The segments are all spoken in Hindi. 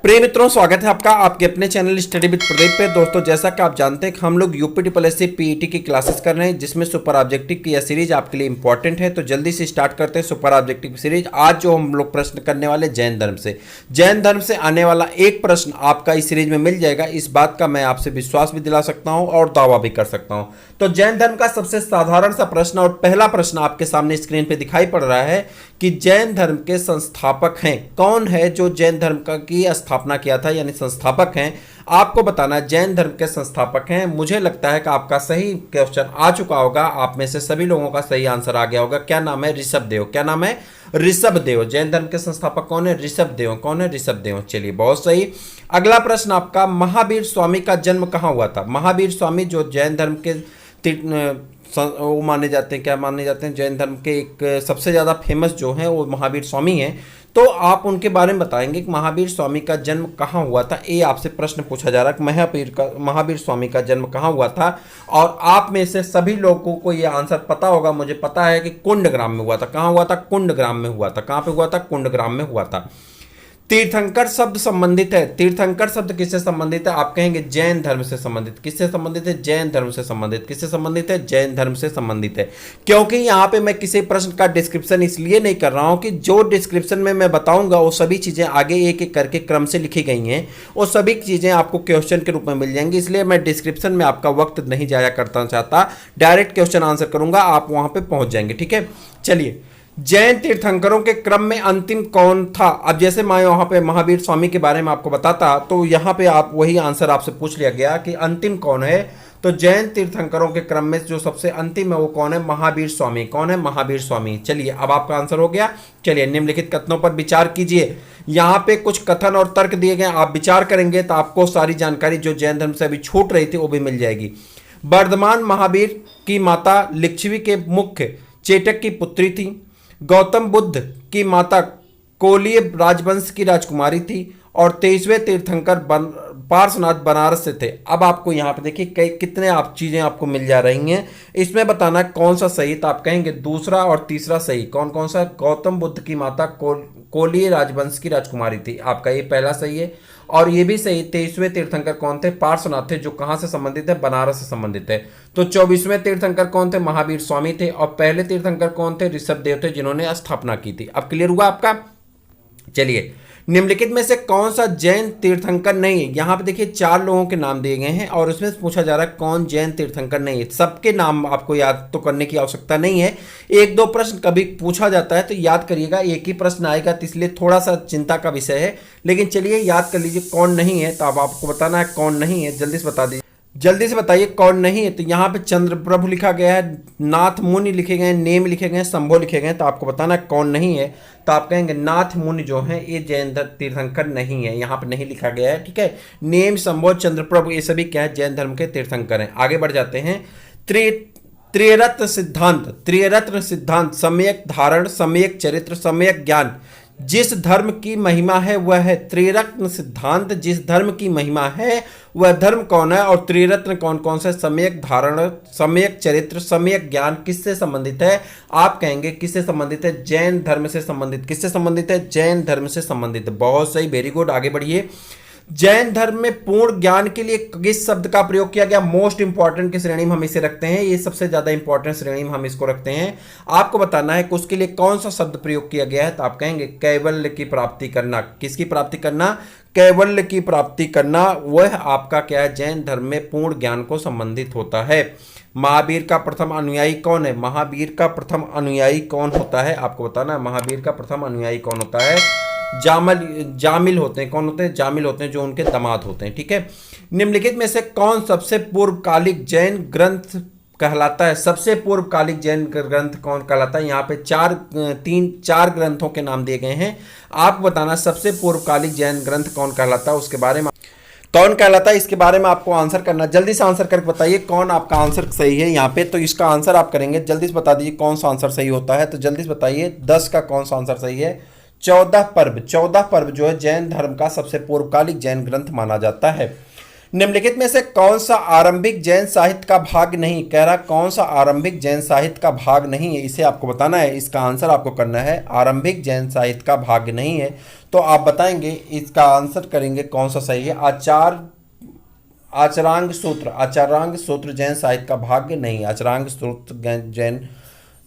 प्रिय मित्रों, स्वागत है आपका आपके अपने चैनल स्टडी विद प्रदीप पे। दोस्तों, जैसा कि आप जानते हैं कि हम लोग UP triple S C PET की क्लासेस कर रहे हैं, जिसमें सुपर ऑब्जेक्टिव की यह सीरीज आपके लिए इंपॉर्टेंट है। तो जल्दी से स्टार्ट करते हैं सुपर ऑब्जेक्टिव की सीरीज। आज जो हम लोग प्रश्न करने वाले जैन धर्म से आने वाला एक प्रश्न आपका इस सीरीज में मिल जाएगा। इस बात का मैं आपसे विश्वास भी दिला सकता हूँ और दावा भी कर सकता हूँ। तो जैन धर्म का सबसे साधारण सा प्रश्न और पहला प्रश्न आपके सामने स्क्रीन पे दिखाई पड़ रहा है कि जैन धर्म के संस्थापक हैं कौन है जो जैन धर्म का की स्थापना किया था, यानी संस्थापक हैं। आपको बताना जैन धर्म के संस्थापक हैं। मुझे लगता है कि आपका सही क्वेश्चन आ चुका होगा, आप में से सभी लोगों का सही आंसर आ गया होगा। क्या नाम है? ऋषभदेव। क्या नाम है? ऋषभदेव। जैन धर्म के संस्थापक कौन है? ऋषभदेव। कौन है? ऋषभदेव। चलिए, बहुत सही। अगला प्रश्न आपका, महावीर स्वामी का जन्म कहाँ हुआ था? महावीर स्वामी जो जैन धर्म के वो माने जाते हैं, क्या माने जाते हैं, जैन धर्म के एक सबसे ज़्यादा फेमस जो है वो महावीर स्वामी हैं। तो आप उनके बारे में बताएंगे कि महावीर स्वामी का जन्म कहाँ हुआ था। ये आपसे प्रश्न पूछा जा रहा है कि महावीर स्वामी का जन्म कहाँ हुआ था। और आप में से सभी लोगों को ये आंसर पता होगा। मुझे पता है कि कुंडग्राम में हुआ था। कहाँ हुआ था? कुंडग्राम में हुआ था। कहाँ पे हुआ था? कुंडग्राम में हुआ था। तीर्थंकर शब्द संबंधित है। तीर्थंकर शब्द किससे संबंधित है? आप कहेंगे जैन धर्म से संबंधित। किससे संबंधित है? जैन धर्म से संबंधित। किससे संबंधित है? जैन धर्म से संबंधित है। क्योंकि यहाँ पे मैं किसी प्रश्न का डिस्क्रिप्शन इसलिए नहीं कर रहा हूँ कि जो डिस्क्रिप्शन में मैं बताऊंगा वो सभी चीजें आगे एक एक करके क्रम से लिखी गई हैं। वो सभी चीजें आपको क्वेश्चन के रूप में मिल जाएंगी, इसलिए मैं डिस्क्रिप्शन में आपका वक्त नहीं जाया करना चाहता। डायरेक्ट क्वेश्चन आंसर करूंगा, आप वहां पर पहुंच जाएंगे। ठीक है, चलिए। जैन तीर्थंकरों के क्रम में अंतिम कौन था? अब जैसे मैं वहां पे महावीर स्वामी के बारे में आपको बताता, तो यहाँ पे आप वही आंसर आपसे पूछ लिया गया कि अंतिम कौन है। तो जैन तीर्थंकरों के क्रम में जो सबसे अंतिम है वो कौन है? महावीर स्वामी। कौन है? महावीर स्वामी। चलिए, अब आपका आंसर हो गया। चलिए, निम्नलिखित कथनों पर विचार कीजिए। यहाँ पे कुछ कथन और तर्क दिए गए, आप विचार करेंगे तो आपको सारी जानकारी जो जैन धर्म से अभी छूट रही थी वो भी मिल जाएगी। वर्धमान महावीर की माता लिच्छवी के मुख्य चेटक की पुत्री थी। गौतम बुद्ध की माता कोलीय राजवंश की राजकुमारी थी। और 23वें तीर्थंकर पार्श्वनाथ बनारस से थे। अब आपको यहाँ पे देखिए कितने आप चीजें आपको मिल जा रही हैं। इसमें बताना कौन सा सही, तो आप कहेंगे दूसरा और तीसरा सही। कौन कौन सा? गौतम बुद्ध की माता कोलीय राजवंश की राजकुमारी थी, आपका ये पहला सही है। और ये भी सही, 23वें तीर्थंकर कौन थे? पार्श्वनाथ थे, जो कहाँ से संबंधित है? बनारस से संबंधित है। तो 24वें तीर्थंकर कौन थे? महावीर स्वामी थे। और पहले तीर्थंकर कौन थे? ऋषभदेव थे, जिन्होंने स्थापना की थी। अब क्लियर हुआ आपका? चलिए, निम्नलिखित में से कौन सा जैन तीर्थंकर नहीं है? यहाँ पे देखिए 4 लोगों के नाम दिए गए हैं और उसमें से पूछा जा रहा है कौन जैन तीर्थंकर नहीं है। सबके नाम आपको याद तो करने की आवश्यकता नहीं है। एक दो प्रश्न कभी पूछा जाता है तो याद करिएगा, एक ही प्रश्न आएगा, तो इसलिए थोड़ा सा चिंता का विषय है। लेकिन चलिए याद कर लीजिए कौन नहीं है। तो अब आपको बताना है कौन नहीं है। जल्दी से बता दीजिए, जल्दी से बताइए कौन नहीं है। तो यहाँ पे चंद्रप्रभु लिखा गया है, नाथ मुनि लिखे गए हैं, नेम लिखे गए हैं, शंभो लिखे गए हैं। तो आपको बताना है कौन नहीं है। तो आप कहेंगे नाथ मुनि जो है ये जैन तीर्थंकर नहीं है, यहाँ पे नहीं लिखा गया है। ठीक है, नेम, शंभो, चंद्रप्रभु ये सभी क्या है? जैन धर्म के तीर्थंकर हैं। आगे बढ़ जाते हैं। त्रिरत्न सिद्धांत। त्रिरत्न सिद्धांत सम्यक धारण, सम्यक चरित्र, सम्यक ज्ञान जिस धर्म की महिमा है वह है। त्रिरत्न सिद्धांत जिस धर्म की महिमा है वह धर्म कौन है? और त्रिरत्न कौन कौन से? सम्यक धारण, सम्यक चरित्र, सम्यक ज्ञान किससे संबंधित है? आप कहेंगे किससे संबंधित है? जैन धर्म से संबंधित। किससे संबंधित है? जैन धर्म से संबंधित। बहुत सही, वेरी गुड। आगे बढ़िए। जैन धर्म में पूर्ण ज्ञान के लिए किस शब्द का प्रयोग किया गया? मोस्ट इंपॉर्टेंट की श्रेणी में हम इसे रखते हैं, ये सबसे ज्यादा इंपॉर्टेंट श्रेणी में हम इसको रखते हैं। आपको बताना है कि उसके लिए कौन सा शब्द प्रयोग किया गया है। तो आप कहेंगे कैवल्य की प्राप्ति करना। किसकी प्राप्ति करना? कैवल्य की प्राप्ति करना। वह आपका क्या है? जैन धर्म में पूर्ण ज्ञान को संबंधित होता है। महावीर का प्रथम अनुयायी कौन है? महावीर का प्रथम अनुयायी कौन होता है? आपको बताना है महावीर का प्रथम अनुयायी कौन होता है? जामिल होते हैं। कौन होते हैं? जामिल होते हैं, जो उनके दामाद होते हैं। ठीक है, निम्नलिखित में से कौन सबसे पूर्वकालिक जैन ग्रंथ कहलाता है? सबसे पूर्वकालिक जैन ग्रंथ कौन कहलाता है? यहाँ पे चार ग्रंथों के नाम दिए गए हैं। आप बताना सबसे पूर्वकालिक जैन ग्रंथ कौन कहलाता है, उसके बारे में कौन कहलाता है, इसके बारे में आपको आंसर करना। जल्दी से आंसर करके बताइए कौन आपका आंसर सही है यहाँ पे। तो इसका आंसर आप करेंगे, जल्दी से बता दीजिए कौन सा आंसर सही होता है। तो जल्दी से बताइए 10 का कौन सा आंसर सही है? 14 पर्व। 14 पर्व जो है जैन धर्म का सबसे पूर्वकालिक जैन ग्रंथ माना जाता है। निम्नलिखित में से कौन सा आरंभिक जैन साहित्य का भाग नहीं, कह रहा कौन सा आरंभिक जैन साहित्य का भाग नहीं है, इसे आपको बताना है। इसका आंसर आपको करना है आरंभिक जैन साहित्य का भाग नहीं है। तो आप बताएंगे इसका आंसर करेंगे कौन सा सही है। आचरांग सूत्र जैन साहित्य का भाग नहीं। आचरांग सूत्र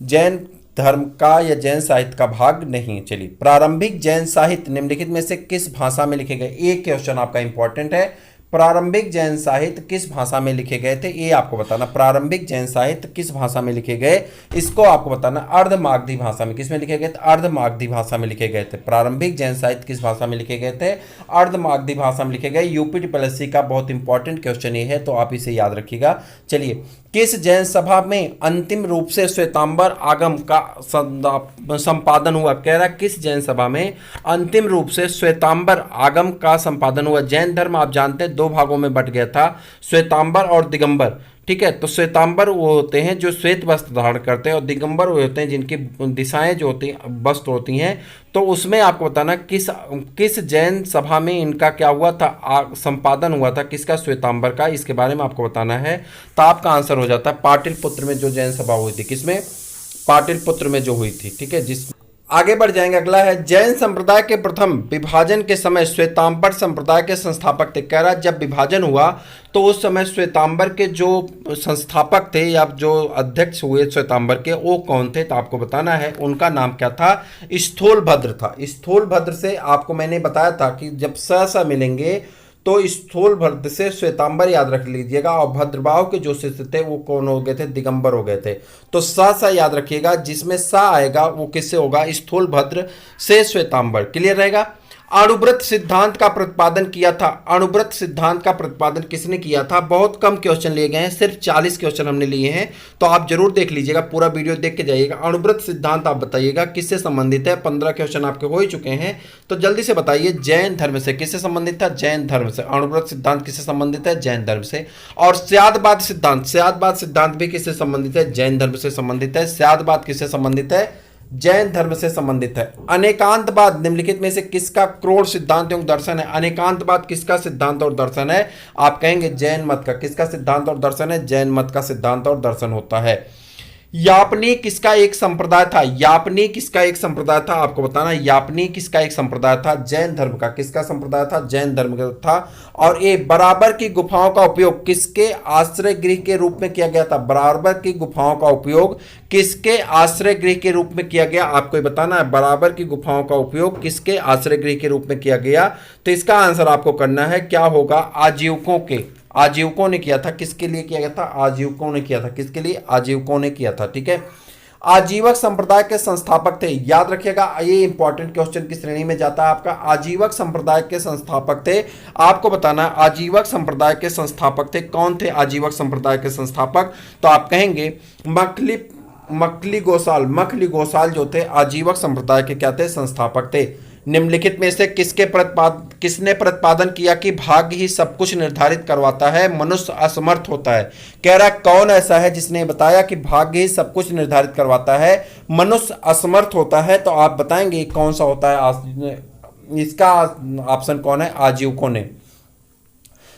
जैन धर्म का या जैन साहित्य का भाग नहीं। चलिए, प्रारंभिक जैन साहित्य निम्नलिखित में से किस भाषा में लिखे गए, एक क्वेश्चन आपका इंपॉर्टेंट है। प्रारंभिक जैन साहित्य किस भाषा में लिखे गए थे, ये आपको बताना। प्रारंभिक जैन साहित्य किस भाषा में लिखे गए, इसको आपको बताना। अर्धमागधी भाषा में। किस में लिखे गए थे, अर्धमागधी भाषा में लिखे गए थे। प्रारंभिक जैन साहित्य किस भाषा में लिखे गए थे, अर्धमागधी भाषा में लिखे गए। यूपी ट्रिपल का बहुत इंपॉर्टेंट क्वेश्चन ये है, तो आप इसे याद रखिएगा। चलिए, किस जैन सभा में अंतिम रूप से श्वेतांबर आगम का संपादन हुआ, कह रहा किस जैन सभा में अंतिम रूप से श्वेतांबर आगम का संपादन हुआ। जैन धर्म आप जानते हैं 2 भागों में बट गया था, श्वेतांबर और दिगंबर। ठीक है, तो श्वेतांबर वो होते हैं जो श्वेत वस्त्र धारण करते हैं, और दिगंबर वो होते हैं जिनकी दिशाएं जो होती हैं वस्त्र होती हैं। तो उसमें आपको बताना किस जैन सभा में इनका क्या हुआ था, संपादन हुआ था, किसका, श्वेतांबर का। इसके बारे में आपको बताना है। तो आपका आंसर हो जाता है पाटलिपुत्र में जो जैन सभा हुई थी। किसमें, पाटलिपुत्र में जो हुई थी। ठीक है, जिस आगे बढ़ जाएंगे। अगला है जैन संप्रदाय के प्रथम विभाजन के समय श्वेतांबर संप्रदाय के संस्थापक थे। कह रहा जब विभाजन हुआ तो उस समय श्वेतांबर के जो संस्थापक थे या जो अध्यक्ष हुए श्वेतांबर के, वो कौन थे, तो आपको बताना है। उनका नाम क्या था, स्थूलभद्र था। स्थूलभद्र से आपको मैंने बताया था कि जब स मिलेंगे तो स्थूलभद्र से श्वेतांबर याद रख लीजिएगा, और भद्रभाव के जो शिष्य थे वो कौन हो गए थे, दिगंबर हो गए थे। तो सा याद रखिएगा, जिसमें सा आएगा वो किससे होगा, स्थूलभद्र से श्वेतांबर। क्लियर रहेगा। अणुव्रत सिद्धांत का प्रतिपादन किया था। अणुव्रत सिद्धांत का प्रतिपादन किसने किया था। बहुत कम क्वेश्चन लिए गए हैं, सिर्फ 40 क्वेश्चन हमने लिए हैं, तो आप जरूर देख लीजिएगा, पूरा वीडियो देख के जाइएगा। अणुव्रत सिद्धांत आप बताइएगा किससे संबंधित है। 15 क्वेश्चन आपके हो ही चुके हैं, तो जल्दी से बताइए। जैन धर्म से। किससे संबंधित था, जैन धर्म से। अणुव्रत सिद्धांत किससे संबंधित है, जैन धर्म से। और स्यादवाद सिद्धांत भी किससे संबंधित है, जैन धर्म से संबंधित है। स्यादवाद किससे संबंधित है, जैन धर्म से संबंधित है। अनेकांतवाद निम्नलिखित में से किसका क्रोड़ सिद्धांत एवं दर्शन है। अनेकांतवाद किसका सिद्धांत और दर्शन है, आप कहेंगे जैन मत का। किसका सिद्धांत और दर्शन है, जैन मत का सिद्धांत और दर्शन होता है। यापनी किसका एक संप्रदाय था। यापनी किसका एक संप्रदाय था, आपको बताना। यापनी किसका एक संप्रदाय था, जैन धर्म का। किसका संप्रदाय था, जैन धर्म का था। और ये बराबर की गुफाओं का उपयोग किसके आश्रय गृह के रूप में किया गया था। बराबर की गुफाओं का उपयोग किसके आश्रय गृह के रूप में किया गया, आपको ये बताना है। बराबर की गुफाओं का उपयोग किसके आश्रय गृह के रूप में किया गया, तो इसका आंसर आपको करना है। क्या होगा, आजीविकों के। आजीविकों ने किया था। किसके लिए किया गया था, आजीविकों ने किया था। किसके लिए, आजीविकों ने किया था। ठीक है। आजीवक संप्रदाय के संस्थापक थे, याद रखिएगा, ये इंपॉर्टेंट क्वेश्चन की श्रेणी में जाता है आपका। आजीवक संप्रदाय के संस्थापक थे, आपको बताना है आजीवक संप्रदाय के संस्थापक थे। कौन थे आजीवक संप्रदाय के संस्थापक, तो आप कहेंगे मखली गोसाल जो थे आजीवक संप्रदाय के क्या थे, संस्थापक थे। निम्नलिखित में से किसने प्रतिपादन किया कि भाग्य ही सब कुछ निर्धारित करवाता है, मनुष्य असमर्थ होता है। कह रहा कौन ऐसा है जिसने बताया कि भाग्य ही सब कुछ निर्धारित करवाता है, मनुष्य असमर्थ होता है, तो आप बताएंगे कौन सा होता है। इसका ऑप्शन कौन है, आजीविकों ने।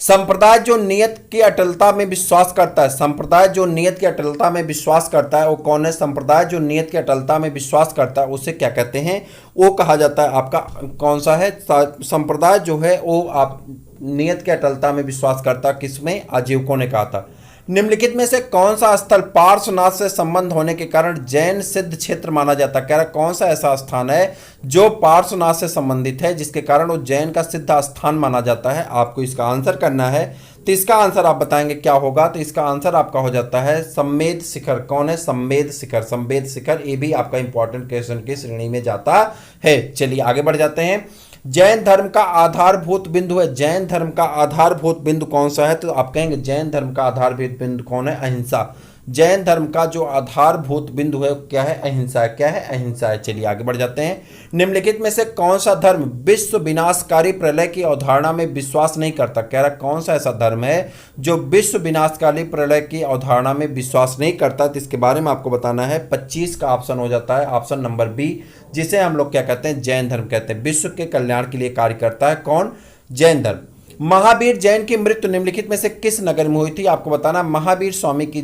संप्रदाय जो नियत की अटलता में विश्वास करता है, संप्रदाय जो नियत की अटलता में विश्वास करता है वो कौन है। संप्रदाय जो नियत की अटलता में विश्वास करता है उसे क्या कहते हैं, वो कहा जाता है आपका कौन सा है। संप्रदाय जो है वो आप नियत की अटलता में विश्वास करता है, किसमें, आजीविकों ने कहा था। निम्नलिखित में से कौन सा स्थल पार्श्वनाथ से संबंध होने के कारण जैन सिद्ध क्षेत्र माना जाता है। कह रहा कौन सा ऐसा स्थान है जो पार्श्वनाथ से संबंधित है जिसके कारण वो जैन का सिद्ध स्थान माना जाता है। आपको इसका आंसर करना है, तो इसका आंसर आप बताएंगे क्या होगा, तो इसका आंसर आपका हो जाता है संवेद शिखर। कौन है, संवेद शिखर। संवेद शिखर ये भी आपका इंपॉर्टेंट क्वेश्चन की श्रेणी में जाता है। चलिए आगे बढ़ जाते हैं। जैन धर्म का आधारभूत बिंदु है, जैन धर्म का आधारभूत बिंदु कौन सा है, तो आप कहेंगे जैन धर्म का आधारभूत बिंदु कौन है, अहिंसा। जैन धर्म का जो आधारभूत बिंदु है क्या है, अहिंसा है। क्या है, अहिंसा है। चलिए आगे बढ़ जाते हैं। निम्नलिखित में से कौन सा धर्म विश्व विनाशकारी प्रलय की अवधारणा में विश्वास नहीं करता। कह रहा कौन सा ऐसा धर्म है जो विश्व विनाशकारी प्रलय की अवधारणा में विश्वास नहीं करता, तो इसके बारे में आपको बताना है। 25 का ऑप्शन हो जाता है, ऑप्शन नंबर बी, जिसे हम लोग क्या कहते हैं, जैन धर्म कहते हैं। विश्व के कल्याण के लिए कार्य करता है कौन, जैन धर्म। महावीर जैन की मृत्यु निम्नलिखित में से किस नगर में हुई थी? आपको बताना महावीर स्वामी की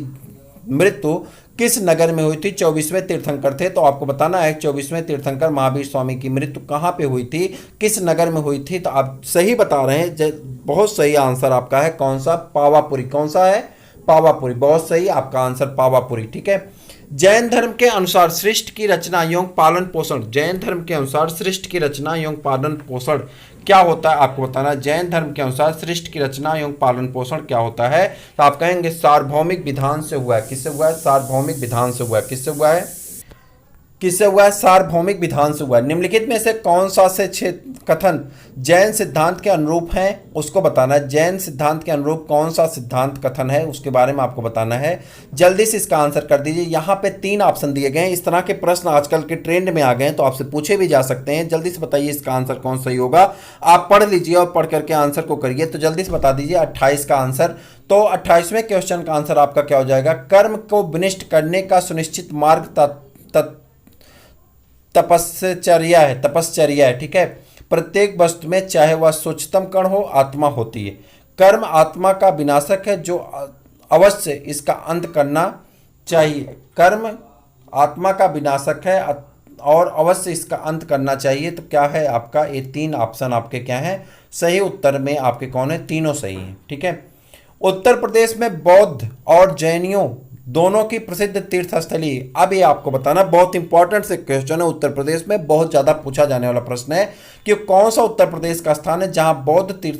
मृत्यु किस नगर में हुई थी? 24वें तीर्थंकर थे, तो आपको बताना है 24वें तीर्थंकर महावीर स्वामी की मृत्यु कहाँ पे हुई थी, किस नगर में हुई थी? तो आप सही बता रहे हैं, बहुत सही आंसर आपका है। कौन सा? पावापुरी। कौन सा है? पावापुरी। बहुत सही आपका आंसर पावापुरी। ठीक है। जैन धर्म के अनुसार सृष्टि की रचना एवं पालन पोषण, जैन धर्म के अनुसार सृष्टि की रचना एवं पालन पोषण क्या होता है? आपको बताना है जैन धर्म के अनुसार सृष्टि की रचना एवं पालन पोषण क्या होता है? तो आप कहेंगे सार्वभौमिक विधान से हुआ है। किससे हुआ है? सार्वभौमिक विधान से हुआ है। किससे हुआ है? किससे हुआ है? सार्वभौमिक विधान से हुआ है। निम्नलिखित में से कौन सा से कथन जैन सिद्धांत के अनुरूप है? उसको बताना है। जैन सिद्धांत के अनुरूप कौन सा सिद्धांत कथन है, उसके बारे में आपको बताना है। जल्दी से इसका आंसर कर दीजिए। यहाँ पे 3 ऑप्शन दिए गए हैं। इस तरह के प्रश्न आजकल के ट्रेंड में आ गए हैं, तो आपसे पूछे भी जा सकते हैं। जल्दी से बताइए इसका आंसर कौन सही होगा। आप पढ़ लीजिए और पढ़ करके आंसर को करिए। तो जल्दी से बता दीजिए 28 का आंसर। तो 28वें क्वेश्चन का आंसर आपका क्या हो जाएगा? कर्म को विनिष्ट करने का सुनिश्चित मार्ग तपश्चर्या है। तपश्चर्या है। ठीक है। प्रत्येक वस्तु में चाहे वह सूक्ष्मतम कण हो, आत्मा होती है। कर्म आत्मा का विनाशक है, जो अवश्य इसका अंत करना चाहिए। कर्म आत्मा का विनाशक है और अवश्य इसका अंत करना चाहिए। तो क्या है आपका? ये 3 ऑप्शन आपके क्या है? सही उत्तर में आपके कौन है? तीनों सही हैं। ठीक है। उत्तर प्रदेश में बौद्ध और जैनियों दोनों की प्रसिद्ध तीर्थस्थली, अब ये आपको बताना बहुत इंपॉर्टेंट से क्वेश्चन है। उत्तर प्रदेश में बहुत ज़्यादा पूछा जाने वाला प्रश्न है कि कौन सा उत्तर प्रदेश का स्थान है जहां बौद्ध तीर्थ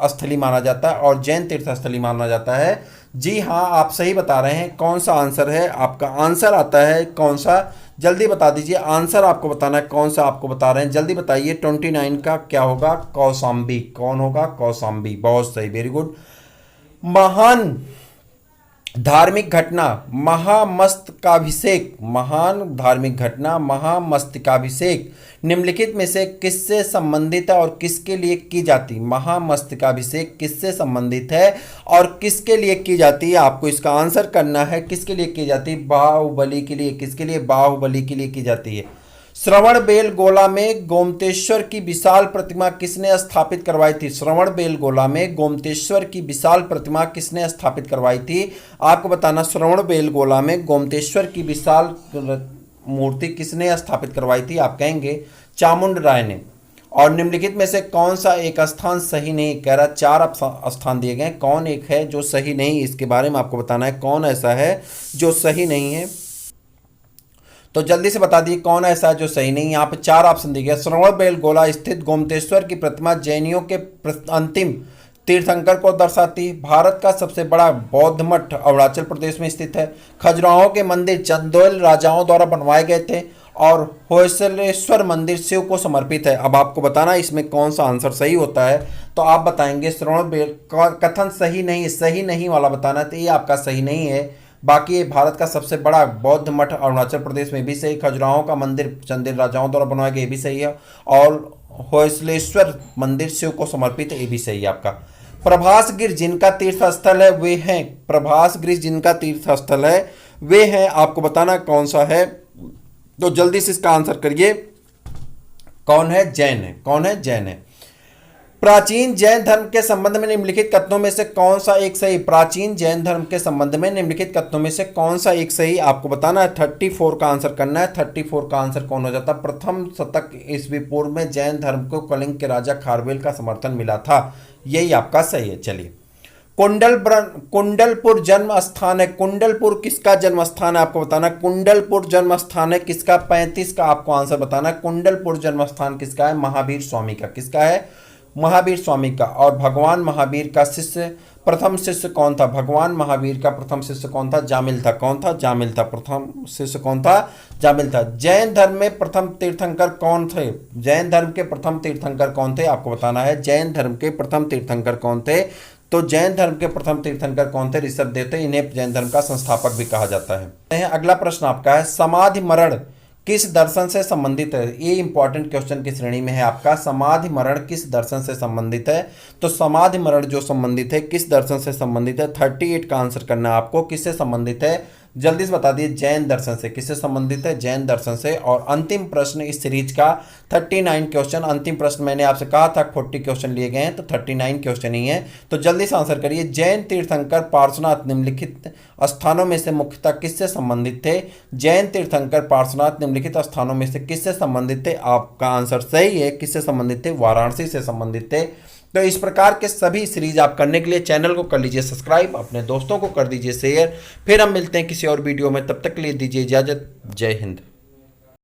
स्थली माना जाता है और जैन तीर्थस्थली माना जाता है? जी हाँ, आप सही बता रहे हैं। कौन सा आंसर है आपका? आंसर आता है कौन सा? जल्दी बता दीजिए। आंसर आपको बताना है कौन सा आपको बता रहे हैं, जल्दी बताइए। 29 का क्या होगा? कौशाम्बी। कौन होगा? कौशाम्बी। बहुत सही, वेरी गुड। महान धार्मिक घटना महामस्तकाभिषेक, महान धार्मिक घटना महामस्तकाभिषेक निम्नलिखित में से किससे संबंधित है और किसके लिए की जाती? महामस्तकाभिषेक किससे संबंधित है और किसके लिए की जाती है? आपको इसका आंसर करना है। किसके लिए की जाती है? बाहुबली के लिए। किसके लिए? बाहुबली के लिए की जाती है। श्रवणबेलगोला में गोमतेश्वर की विशाल प्रतिमा किसने स्थापित करवाई थी? श्रवणबेलगोला में गोमतेश्वर की विशाल प्रतिमा किसने स्थापित करवाई थी? आपको बताना श्रवणबेलगोला में गोमतेश्वर की विशाल मूर्ति किसने स्थापित करवाई थी? आप कहेंगे चामुंड राय ने। और निम्नलिखित में से कौन सा एक स्थान सही नहीं? कह रहा 4 स्थान दिए गए, कौन एक है जो सही नहीं? इसके बारे में आपको बताना है कौन ऐसा है जो सही नहीं है। तो जल्दी से बता दिए कौन ऐसा है जो सही नहीं। यहाँ पे 4 ऑप्शन दिए गए। श्रवणबेलगोला स्थित गोमतेश्वर की प्रतिमा जैनियों के अंतिम तीर्थंकर को दर्शाती है। भारत का सबसे बड़ा बौद्ध मठ अरुणाचल प्रदेश में स्थित है। खजुराहो के मंदिर चंदेल राजाओं द्वारा बनवाए गए थे और होयसलेश्वर मंदिर शिव को समर्पित है। अब आपको बताना इसमें कौन सा आंसर सही होता है। तो आप बताएंगे श्रवणबेल कथन सही नहीं, सही नहीं वाला बताना। तो ये आपका सही नहीं है। बाकी ये भारत का सबसे बड़ा बौद्ध मठ अरुणाचल प्रदेश में भी सही, खजुराहो का मंदिर चंदेल राजाओं द्वारा बनवाया गया ये भी सही है, और होयसलेश्वर मंदिर शिव को समर्पित है ये भी सही है आपका। प्रभास गिर जिनका तीर्थ स्थल है वे हैं, प्रभास गिर जिनका तीर्थ स्थल है वे हैं, आपको बताना कौन सा है। तो जल्दी से इसका आंसर करिए। कौन है? जैन है। कौन है? जैन है। प्राचीन जैन धर्म के संबंध में निम्नलिखित कथनों में से कौन सा एक सही? प्राचीन जैन धर्म के संबंध में निम्नलिखित कथनों में से कौन सा एक सही? आपको बताना है। 34 का आंसर करना है। 34 का आंसर कौन हो जाता? प्रथम शतक ईस्वी पूर्व में जैन धर्म को कलिंग के राजा खारवेल का समर्थन मिला था। यही आपका सही है। चलिए, कुंडलपुर जन्म स्थान है। कुंडलपुर किसका जन्म स्थान है? आपको बताना। कुंडलपुर जन्म स्थान है किसका? 35 का आपको आंसर बताना। कुंडलपुर जन्म स्थान किसका है? महावीर स्वामी का। किसका है? महावीर स्वामी का। और भगवान महावीर का शिष्य प्रथम शिष्य कौन था? भगवान महावीर का प्रथम शिष्य कौन था? जामिल था। कौन था? जामिल था। प्रथम शिष्य कौन था? जामिल था। जैन धर्म में प्रथम तीर्थंकर कौन थे? जैन धर्म के प्रथम तीर्थंकर कौन थे? आपको बताना है। जैन धर्म के प्रथम तीर्थंकर कौन थे? तो जैन धर्म के प्रथम तीर्थंकर कौन थे? ऋषभदेव थे। इन्हें जैन धर्म का संस्थापक भी कहा जाता है। अगला प्रश्न आपका है, समाधि मरण किस दर्शन से संबंधित है? ये इंपॉर्टेंट क्वेश्चन की श्रेणी में है आपका। समाधि मरण किस दर्शन से संबंधित है? तो समाधि मरण जो संबंधित है किस दर्शन से संबंधित है? 38 का आंसर करना है आपको। किससे संबंधित है? जल्दी से बता दीजिए जैन दर्शन से किससे संबंधित है, जैन दर्शन से। और अंतिम प्रश्न इस सीरीज का 39 क्वेश्चन, अंतिम प्रश्न मैंने आपसे कहा था 40 क्वेश्चन लिए गए हैं तो 39 क्वेश्चन ही है, तो जल्दी से आंसर करिए। जैन तीर्थंकर पार्श्वनाथ निम्नलिखित स्थानों में से मुख्यतः किससे संबंधित थे, जैन तीर्थंकर पार्श्वनाथ निम्नलिखित स्थानों में से किससे संबंधित थे, आपका आंसर सही है, किससे संबंधित थे, वाराणसी से संबंधित थे। तो इस प्रकार के सभी सीरीज आप करने के लिए चैनल को कर लीजिए सब्सक्राइब, अपने दोस्तों को कर दीजिए शेयर। फिर हम मिलते हैं किसी और वीडियो में, तब तक के लिए दीजिए इजाजत। जय हिंद।